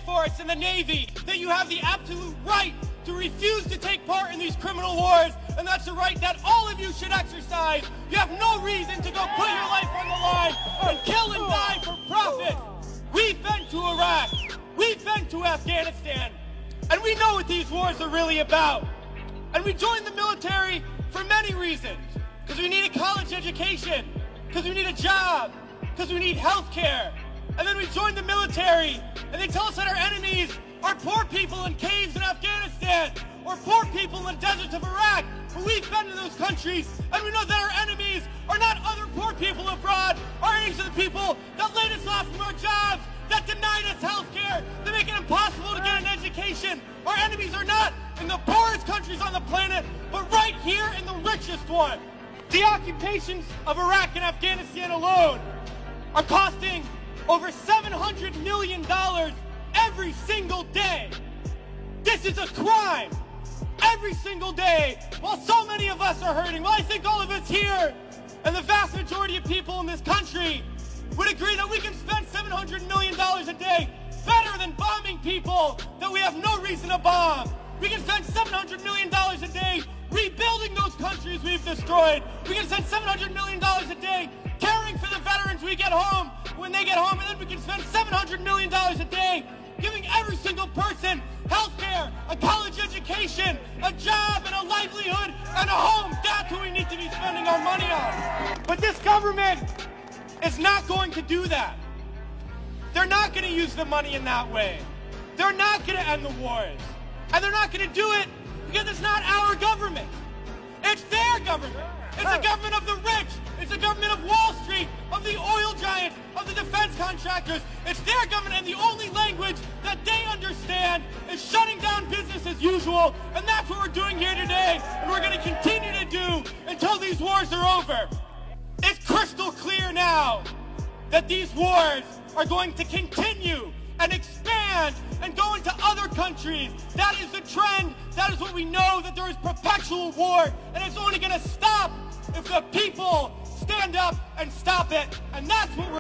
Force and the Navy that you have the absolute right to refuse to take part in these criminal wars, and that's a right that all of you should exercise. You have no reason to go put your life on the line and kill and die for profit. We've been to Iraq, we've been to Afghanistan, and we know what these wars are really about. And we joined the military for many reasons. Because we need a college education, because we need a job, because we need health care. And then we joined the military, and they tell us that our enemies are poor people in caves in Afghanistan, or poor people in the deserts of Iraq. But we've been to those countries, and we know that our enemies are not other poor people abroad. Our enemies are the people that laid us off from our jobs, that denied us health care, that make it impossible to get an education. Our enemies are not in the poorest countries on the planet, but right here in the richest one. The occupations of Iraq and Afghanistan alone are costing over $700 million every single day. This is a crime. Every single day, while so many of us are hurting. Well, I think all of us here, and the vast majority of people in this country, would agree that we can spend $700 million a day better than bombing people that we have no reason to bomb. We can spend $700 million a day rebuilding those countries we've destroyed. We can spend $700 million a day caring for the veterans we get home when they get home, and then we can spend $700 million a day giving every single person health care, a college education, a job, and a livelihood, and a home. That's what we need to be spending our money on. But this government is not going to do that. They're not going to use the money in that way. They're not going to end the wars. And they're not going to do it because it's not our government. It's their government. It's the government of the rich. It's the government of Wall Street, of the oil giants, of the defense contractors. It's their government, and the only language that they understand is shutting down business as usual. And that's what we're doing here today, and we're going to continue to do until these wars are over. It's crystal clear now that these wars are going to continue and expand and go into other countries. That is the trend. That is what we know, that there is perpetual war, and it's only going to stop if the people stand up and stop it. And that's what we're